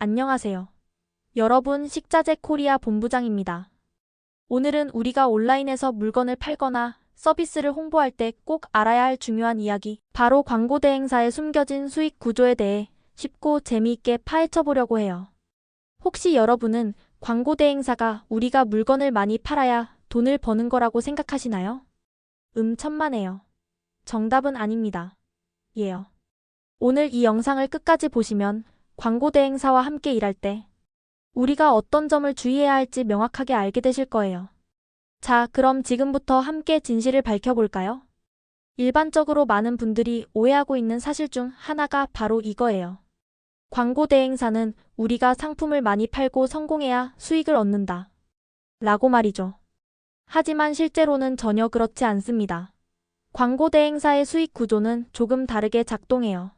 안녕하세요. 여러분, 식자재 코리아 본부장입니다. 오늘은 우리가 온라인에서 물건을 팔거나 서비스를 홍보할 때 꼭 알아야 할 중요한 이야기, 바로 광고 대행사의 숨겨진 수익 구조에 대해 쉽고 재미있게 파헤쳐 보려고 해요. 혹시 여러분은 광고 대행사가 우리가 물건을 많이 팔아야 돈을 버는 거라고 생각하시나요? 천만에요. 정답은 아닙니다. 예요. 오늘 이 영상을 끝까지 보시면 광고 대행사와 함께 일할 때 우리가 어떤 점을 주의해야 할지 명확하게 알게 되실 거예요. 자, 그럼 지금부터 함께 진실을 밝혀볼까요? 일반적으로 많은 분들이 오해하고 있는 사실 중 하나가 바로 이거예요. 광고 대행사는 우리가 상품을 많이 팔고 성공해야 수익을 얻는다 라고 말이죠. 하지만 실제로는 전혀 그렇지 않습니다. 광고 대행사의 수익 구조는 조금 다르게 작동해요.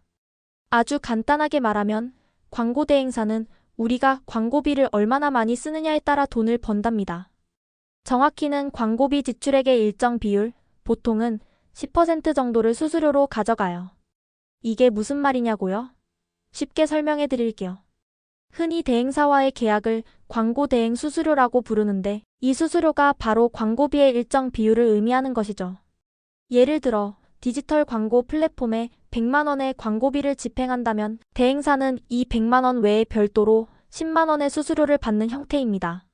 아주 간단하게 말하면 광고 대행사는 우리가 광고비를 얼마나 많이 쓰느냐에 따라 돈을 번답니다. 정확히는 광고비 지출액의 일정 비율, 보통은 10% 정도를 수수료로 가져가요. 이게 무슨 말이냐고요? 쉽게 설명해 드릴게요. 흔히 대행사와의 계약을 광고 대행 수수료라고 부르는데, 이 수수료가 바로 광고비의 일정 비율을 의미하는 것이죠. 예를 들어 디지털 광고 플랫폼에 100만 원의 광고비를 집행한다면 대행사는 이 100만 원 외에 별도로 10만 원의 수수료를 받는 형태입니다.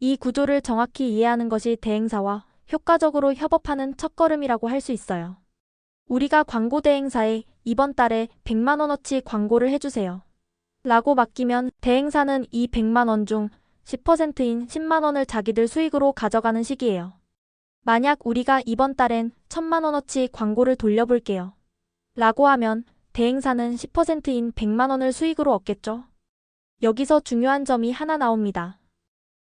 이 구조를 정확히 이해하는 것이 대행사와 효과적으로 협업하는 첫걸음이라고 할 수 있어요. 우리가 광고 대행사에 이번 달에 100만 원어치 광고를 해주세요 라고 맡기면 대행사는 이 100만 원 중 10%인 10만 원을 자기들 수익으로 가져가는 식이에요. 만약 우리가 이번 달엔 1000만 원어치 광고를 돌려볼게요 라고 하면 대행사는 10%인 100만 원을 수익으로 얻겠죠. 여기서 중요한 점이 하나 나옵니다.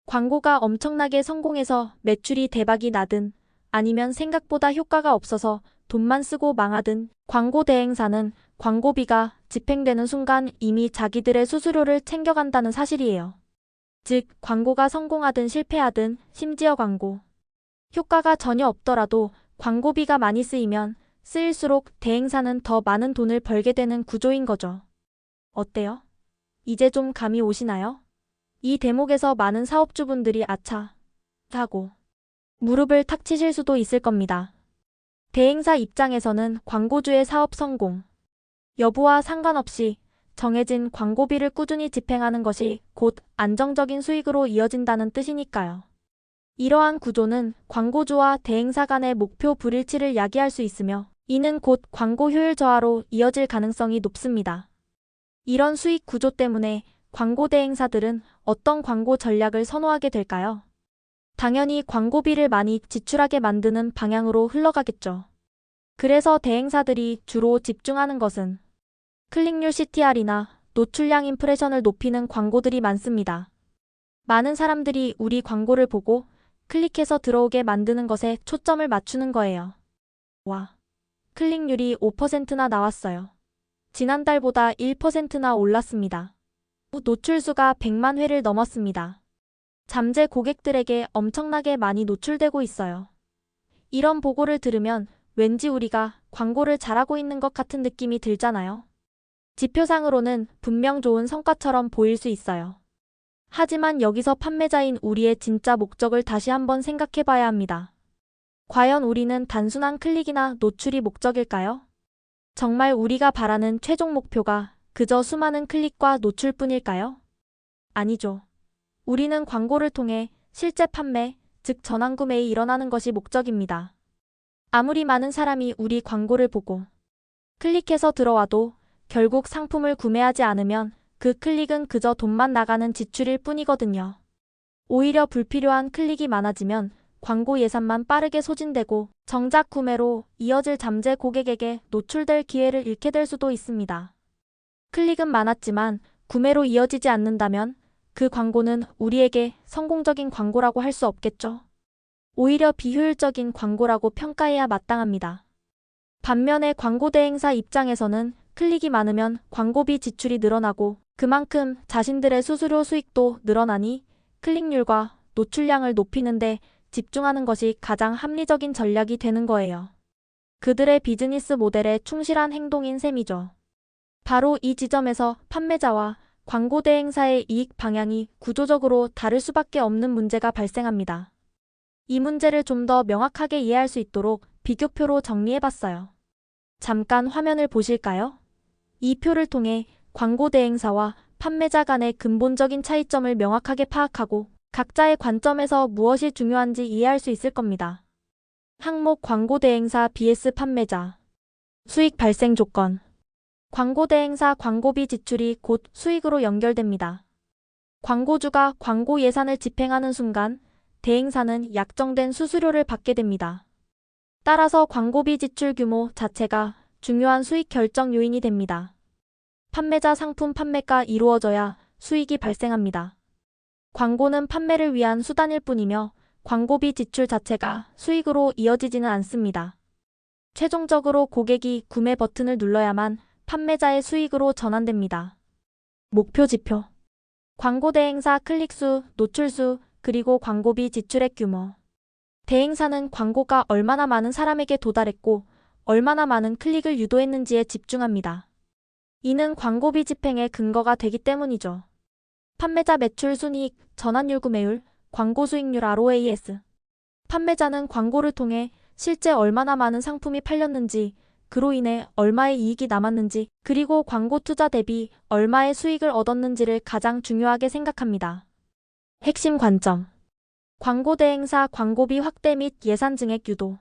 광고가 엄청나게 성공해서 매출이 대박이 나든 아니면 생각보다 효과가 없어서 돈만 쓰고 망하든 광고 대행사는 광고비가 집행되는 순간 이미 자기들의 수수료를 챙겨간다는 사실이에요. 즉, 광고가 성공하든 실패하든, 심지어 광고 효과가 전혀 없더라도 광고비가 많이 쓰이면 쓰일수록 대행사는 더 많은 돈을 벌게 되는 구조인 거죠. 어때요? 이제 좀 감이 오시나요? 이 대목에서 많은 사업주분들이 아차 하고 무릎을 탁 치실 수도 있을 겁니다. 대행사 입장에서는 광고주의 사업 성공 여부와 상관없이 정해진 광고비를 꾸준히 집행하는 것이 곧 안정적인 수익으로 이어진다는 뜻이니까요. 이러한 구조는 광고주와 대행사 간의 목표 불일치를 야기할 수 있으며 이는 곧 광고 효율 저하로 이어질 가능성이 높습니다. 이런 수익 구조 때문에 광고 대행사들은 어떤 광고 전략을 선호하게 될까요? 당연히 광고비를 많이 지출하게 만드는 방향으로 흘러가겠죠. 그래서 대행사들이 주로 집중하는 것은 클릭률 CTR이나 노출량 임프레션을 높이는 광고들이 많습니다. 많은 사람들이 우리 광고를 보고 클릭해서 들어오게 만드는 것에 초점을 맞추는 거예요. 와, 클릭률이 5%나 나왔어요. 지난달보다 1%나 올랐습니다. 노출수가 100만 회를 넘었습니다. 잠재 고객들에게 엄청나게 많이 노출되고 있어요. 이런 보고를 들으면 왠지 우리가 광고를 잘하고 있는 것 같은 느낌이 들잖아요. 지표상으로는 분명 좋은 성과처럼 보일 수 있어요. 하지만 여기서 판매자인 우리의 진짜 목적을 다시 한번 생각해 봐야 합니다. 과연 우리는 단순한 클릭이나 노출이 목적일까요? 정말 우리가 바라는 최종 목표가 그저 수많은 클릭과 노출뿐일까요? 아니죠. 우리는 광고를 통해 실제 판매, 즉 전환구매이 일어나는 것이 목적입니다. 아무리 많은 사람이 우리 광고를 보고 클릭해서 들어와도 결국 상품을 구매하지 않으면 그 클릭은 그저 돈만 나가는 지출일 뿐이거든요. 오히려 불필요한 클릭이 많아지면 광고 예산만 빠르게 소진되고 정작 구매로 이어질 잠재 고객에게 노출될 기회를 잃게 될 수도 있습니다. 클릭은 많았지만 구매로 이어지지 않는다면 그 광고는 우리에게 성공적인 광고라고 할 수 없겠죠. 오히려 비효율적인 광고라고 평가해야 마땅합니다. 반면에 광고 대행사 입장에서는 클릭이 많으면 광고비 지출이 늘어나고 그만큼 자신들의 수수료 수익도 늘어나니 클릭률과 노출량을 높이는 데 집중하는 것이 가장 합리적인 전략이 되는 거예요. 그들의 비즈니스 모델에 충실한 행동인 셈이죠. 바로 이 지점에서 판매자와 광고 대행사의 이익 방향이 구조적으로 다를 수밖에 없는 문제가 발생합니다. 이 문제를 좀 더 명확하게 이해할 수 있도록 비교표로 정리해봤어요. 잠깐 화면을 보실까요? 이 표를 통해 광고 대행사와 판매자 간의 근본적인 차이점을 명확하게 파악하고 각자의 관점에서 무엇이 중요한지 이해할 수 있을 겁니다. 항목 광고 대행사 vs 판매자. 수익 발생 조건. 광고 대행사 광고비 지출이 곧 수익으로 연결됩니다. 광고주가 광고 예산을 집행하는 순간 대행사는 약정된 수수료를 받게 됩니다. 따라서 광고비 지출 규모 자체가 중요한 수익 결정 요인이 됩니다. 판매자 상품 판매가 이루어져야 수익이 발생합니다. 광고는 판매를 위한 수단일 뿐이며 광고비 지출 자체가 수익으로 이어지지는 않습니다. 최종적으로 고객이 구매 버튼을 눌러야만 판매자의 수익으로 전환됩니다. 목표 지표. 광고 대행사 클릭수, 노출수, 그리고 광고비 지출액 규모. 대행사는 광고가 얼마나 많은 사람에게 도달했고 얼마나 많은 클릭을 유도했는지에 집중합니다. 이는 광고비 집행의 근거가 되기 때문이죠. 판매자 매출 순이익, 전환율 구매율, 광고 수익률 ROAS. 판매자는 광고를 통해 실제 얼마나 많은 상품이 팔렸는지, 그로 인해 얼마의 이익이 남았는지, 그리고 광고 투자 대비 얼마의 수익을 얻었는지를 가장 중요하게 생각합니다. 핵심 관점. 광고 대행사 광고비 확대 및 예산 증액 유도.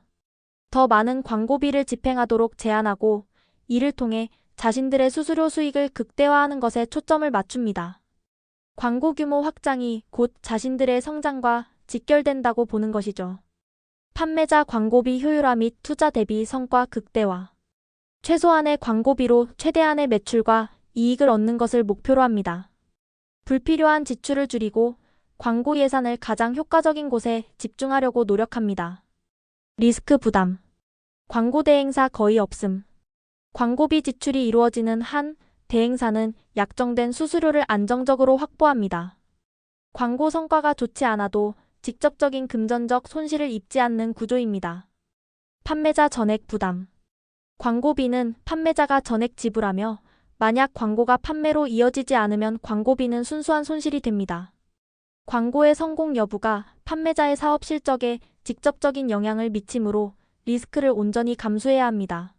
더 많은 광고비를 집행하도록 제한하고 이를 통해 자신들의 수수료 수익을 극대화하는 것에 초점을 맞춥니다. 광고 규모 확장이 곧 자신들의 성장과 직결된다고 보는 것이죠. 판매자 광고비 효율화 및 투자 대비 성과 극대화. 최소한의 광고비로 최대한의 매출과 이익을 얻는 것을 목표로 합니다. 불필요한 지출을 줄이고 광고 예산을 가장 효과적인 곳에 집중하려고 노력합니다. 리스크 부담. 광고 대행사 거의 없음. 광고비 지출이 이루어지는 한 대행사는 약정된 수수료를 안정적으로 확보합니다. 광고 성과가 좋지 않아도 직접적인 금전적 손실을 입지 않는 구조입니다. 판매자 전액 부담. 광고비는 판매자가 전액 지불하며 만약 광고가 판매로 이어지지 않으면 광고비는 순수한 손실이 됩니다. 광고의 성공 여부가 판매자의 사업 실적에 직접적인 영향을 미치므로 리스크를 온전히 감수해야 합니다.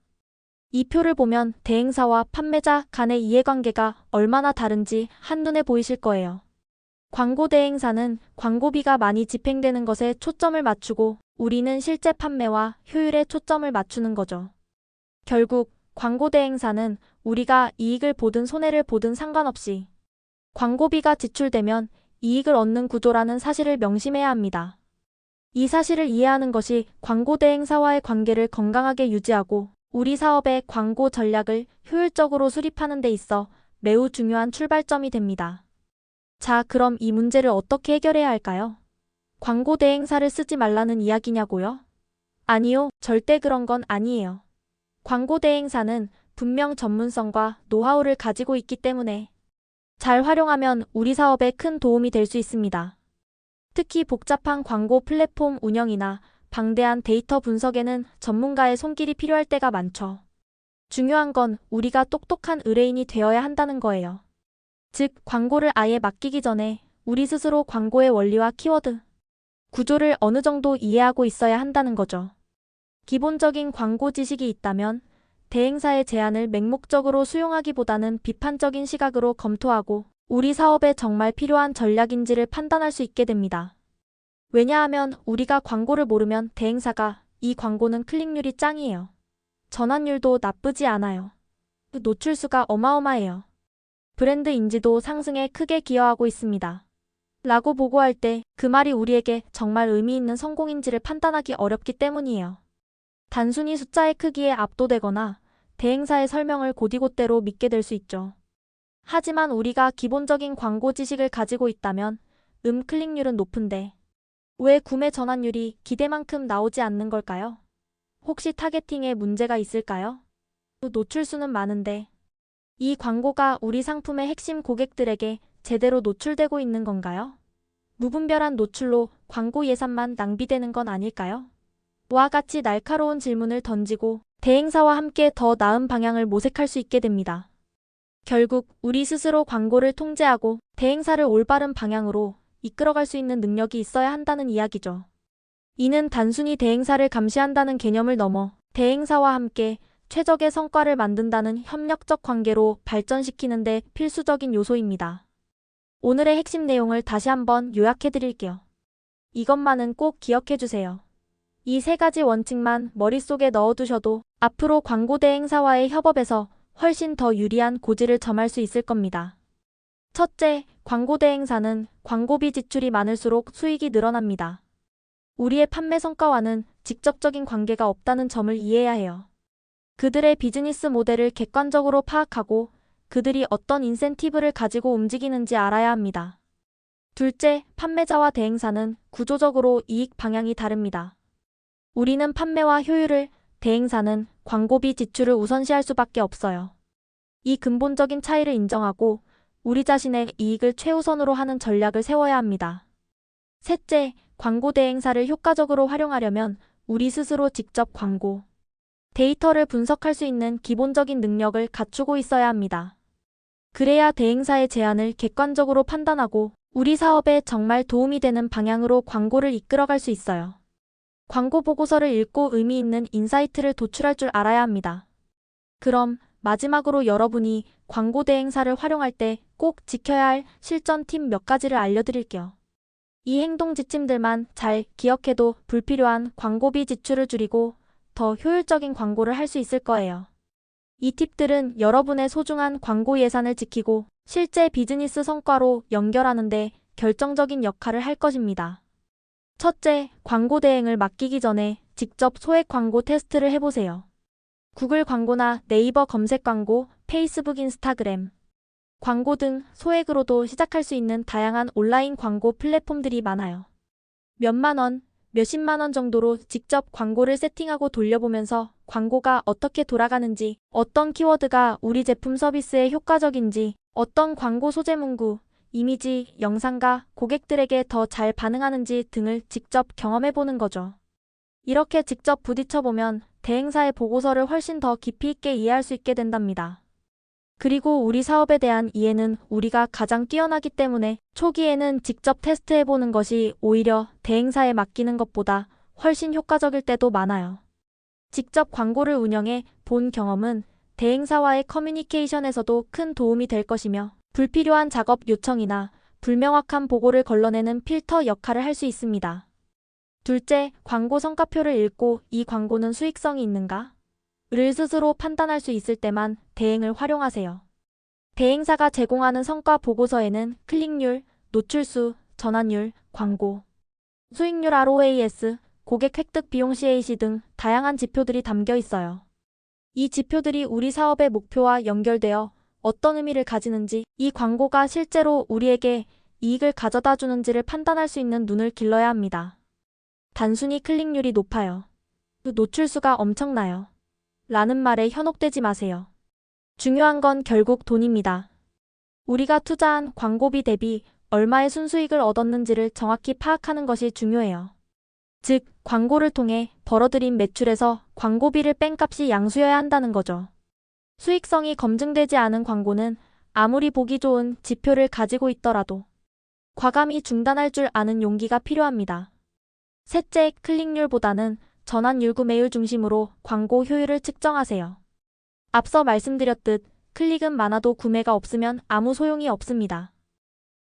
이 표를 보면 대행사와 판매자 간의 이해관계가 얼마나 다른지 한눈에 보이실 거예요. 광고 대행사는 광고비가 많이 집행되는 것에 초점을 맞추고 우리는 실제 판매와 효율에 초점을 맞추는 거죠. 결국 광고 대행사는 우리가 이익을 보든 손해를 보든 상관없이 광고비가 지출되면 이익을 얻는 구조라는 사실을 명심해야 합니다. 이 사실을 이해하는 것이 광고 대행사와의 관계를 건강하게 유지하고 우리 사업의 광고 전략을 효율적으로 수립하는 데 있어 매우 중요한 출발점이 됩니다. 자, 그럼 이 문제를 어떻게 해결해야 할까요? 광고 대행사를 쓰지 말라는 이야기냐고요? 아니요, 절대 그런 건 아니에요. 광고 대행사는 분명 전문성과 노하우를 가지고 있기 때문에 잘 활용하면 우리 사업에 큰 도움이 될 수 있습니다. 특히 복잡한 광고 플랫폼 운영이나 방대한 데이터 분석에는 전문가의 손길이 필요할 때가 많죠. 중요한 건 우리가 똑똑한 의뢰인이 되어야 한다는 거예요. 즉, 광고를 아예 맡기기 전에 우리 스스로 광고의 원리와 키워드, 구조를 어느 정도 이해하고 있어야 한다는 거죠. 기본적인 광고 지식이 있다면 대행사의 제안을 맹목적으로 수용하기보다는 비판적인 시각으로 검토하고 우리 사업에 정말 필요한 전략인지를 판단할 수 있게 됩니다. 왜냐하면 우리가 광고를 모르면 대행사가 이 광고는 클릭률이 짱이에요. 전환율도 나쁘지 않아요. 노출수가 어마어마해요. 브랜드 인지도 상승에 크게 기여하고 있습니다. 라고 보고할 때 그 말이 우리에게 정말 의미 있는 성공인지를 판단하기 어렵기 때문이에요. 단순히 숫자의 크기에 압도되거나 대행사의 설명을 곧이곧대로 믿게 될 수 있죠. 하지만 우리가 기본적인 광고 지식을 가지고 있다면 클릭률은 높은데 왜 구매 전환율이 기대만큼 나오지 않는 걸까요? 혹시 타겟팅에 문제가 있을까요? 노출수는 많은데 이 광고가 우리 상품의 핵심 고객들에게 제대로 노출되고 있는 건가요? 무분별한 노출로 광고 예산만 낭비되는 건 아닐까요? 와 같이 날카로운 질문을 던지고 대행사와 함께 더 나은 방향을 모색할 수 있게 됩니다. 결국 우리 스스로 광고를 통제하고 대행사를 올바른 방향으로 이끌어갈 수 있는 능력이 있어야 한다는 이야기죠. 이는 단순히 대행사를 감시한다는 개념을 넘어 대행사와 함께 최적의 성과를 만든다는 협력적 관계로 발전시키는 데 필수적인 요소입니다. 오늘의 핵심 내용을 다시 한번 요약해 드릴게요. 이것만은 꼭 기억해 주세요. 이 세 가지 원칙만 머릿속에 넣어두셔도 앞으로 광고 대행사와의 협업에서 훨씬 더 유리한 고지를 점할 수 있을 겁니다. 첫째, 광고 대행사는 광고비 지출이 많을수록 수익이 늘어납니다. 우리의 판매 성과와는 직접적인 관계가 없다는 점을 이해해야 해요. 그들의 비즈니스 모델을 객관적으로 파악하고 그들이 어떤 인센티브를 가지고 움직이는지 알아야 합니다. 둘째, 판매자와 대행사는 구조적으로 이익 방향이 다릅니다. 우리는 판매와 효율을, 대행사는 광고비 지출을 우선시할 수밖에 없어요. 이 근본적인 차이를 인정하고 우리 자신의 이익을 최우선으로 하는 전략을 세워야 합니다. 셋째, 광고 대행사를 효과적으로 활용하려면 우리 스스로 직접 광고 데이터를 분석할 수 있는 기본적인 능력을 갖추고 있어야 합니다. 그래야 대행사의 제안을 객관적으로 판단하고 우리 사업에 정말 도움이 되는 방향으로 광고를 이끌어갈 수 있어요. 광고 보고서를 읽고 의미 있는 인사이트를 도출할 줄 알아야 합니다. 그럼 마지막으로 여러분이 광고 대행사를 활용할 때 꼭 지켜야 할 실전 팁 몇 가지를 알려드릴게요. 이 행동 지침들만 잘 기억해도 불필요한 광고비 지출을 줄이고 더 효율적인 광고를 할 수 있을 거예요. 이 팁들은 여러분의 소중한 광고 예산을 지키고 실제 비즈니스 성과로 연결하는 데 결정적인 역할을 할 것입니다. 첫째, 광고 대행을 맡기기 전에 직접 소액 광고 테스트를 해보세요. 구글 광고나 네이버 검색 광고, 페이스북, 인스타그램 광고 등 소액으로도 시작할 수 있는 다양한 온라인 광고 플랫폼들이 많아요. 몇만 원, 몇십만 원 정도로 직접 광고를 세팅하고 돌려보면서 광고가 어떻게 돌아가는지, 어떤 키워드가 우리 제품 서비스에 효과적인지, 어떤 광고 소재 문구, 이미지, 영상가 고객들에게 더 잘 반응하는지 등을 직접 경험해보는 거죠. 이렇게 직접 부딪혀보면 대행사의 보고서를 훨씬 더 깊이 있게 이해할 수 있게 된답니다. 그리고 우리 사업에 대한 이해는 우리가 가장 뛰어나기 때문에 초기에는 직접 테스트해보는 것이 오히려 대행사에 맡기는 것보다 훨씬 효과적일 때도 많아요. 직접 광고를 운영해 본 경험은 대행사와의 커뮤니케이션에서도 큰 도움이 될 것이며 불필요한 작업 요청이나 불명확한 보고를 걸러내는 필터 역할을 할 수 있습니다. 둘째, 광고 성과표를 읽고 이 광고는 수익성이 있는가? 를 스스로 판단할 수 있을 때만 대행을 활용하세요. 대행사가 제공하는 성과 보고서에는 클릭률, 노출수, 전환율, 광고 수익률 ROAS, 고객 획득 비용 CAC 등 다양한 지표들이 담겨 있어요. 이 지표들이 우리 사업의 목표와 연결되어 어떤 의미를 가지는지, 이 광고가 실제로 우리에게 이익을 가져다 주는지를 판단할 수 있는 눈을 길러야 합니다. 단순히 클릭률이 높아요. 노출수가 엄청나요. 라는 말에 현혹되지 마세요. 중요한 건 결국 돈입니다. 우리가 투자한 광고비 대비 얼마의 순수익을 얻었는지를 정확히 파악하는 것이 중요해요. 즉, 광고를 통해 벌어들인 매출에서 광고비를 뺀 값이 양수여야 한다는 거죠. 수익성이 검증되지 않은 광고는 아무리 보기 좋은 지표를 가지고 있더라도 과감히 중단할 줄 아는 용기가 필요합니다. 셋째, 클릭률보다는 전환율, 구매율 중심으로 광고 효율을 측정하세요. 앞서 말씀드렸듯 클릭은 많아도 구매가 없으면 아무 소용이 없습니다.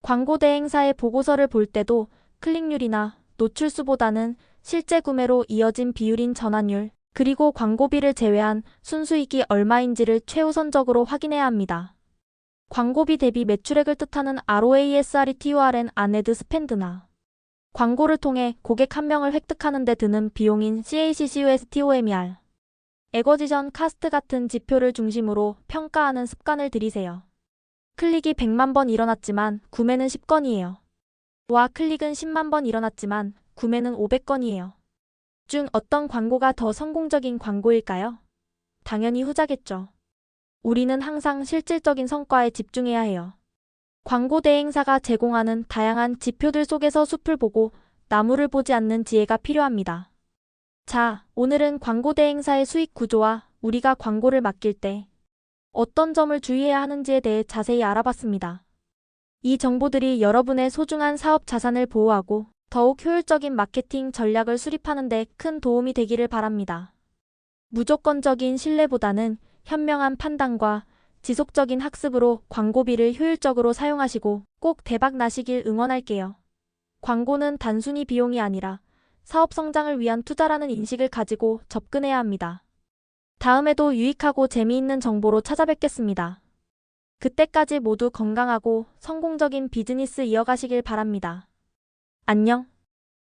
광고 대행사의 보고서를 볼 때도 클릭률이나 노출수보다는 실제 구매로 이어진 비율인 전환율, 그리고 광고비를 제외한 순수익이 얼마인지를 최우선적으로 확인해야 합니다. 광고비 대비 매출액을 뜻하는 ROAS, RTORN, Ad Spend나 광고를 통해 고객 한 명을 획득하는 데 드는 비용인 CAC, COSTOMER, 애거지션 카스트 같은 지표를 중심으로 평가하는 습관을 들이세요. 클릭이 100만 번 일어났지만 구매는 10건이에요. 와 클릭은 10만 번 일어났지만 구매는 500건이에요. 중 어떤 광고가 더 성공적인 광고일까요? 당연히 후자겠죠. 우리는 항상 실질적인 성과에 집중해야 해요. 광고 대행사가 제공하는 다양한 지표들 속에서 숲을 보고 나무를 보지 않는 지혜가 필요합니다. 자, 오늘은 광고 대행사의 수익 구조와 우리가 광고를 맡길 때 어떤 점을 주의해야 하는지에 대해 자세히 알아봤습니다. 이 정보들이 여러분의 소중한 사업 자산을 보호하고 더욱 효율적인 마케팅 전략을 수립하는 데 큰 도움이 되기를 바랍니다. 무조건적인 신뢰보다는 현명한 판단과 지속적인 학습으로 광고비를 효율적으로 사용하시고 꼭 대박 나시길 응원할게요. 광고는 단순히 비용이 아니라 사업 성장을 위한 투자라는 인식을 가지고 접근해야 합니다. 다음에도 유익하고 재미있는 정보로 찾아뵙겠습니다. 그때까지 모두 건강하고 성공적인 비즈니스 이어가시길 바랍니다. 안녕.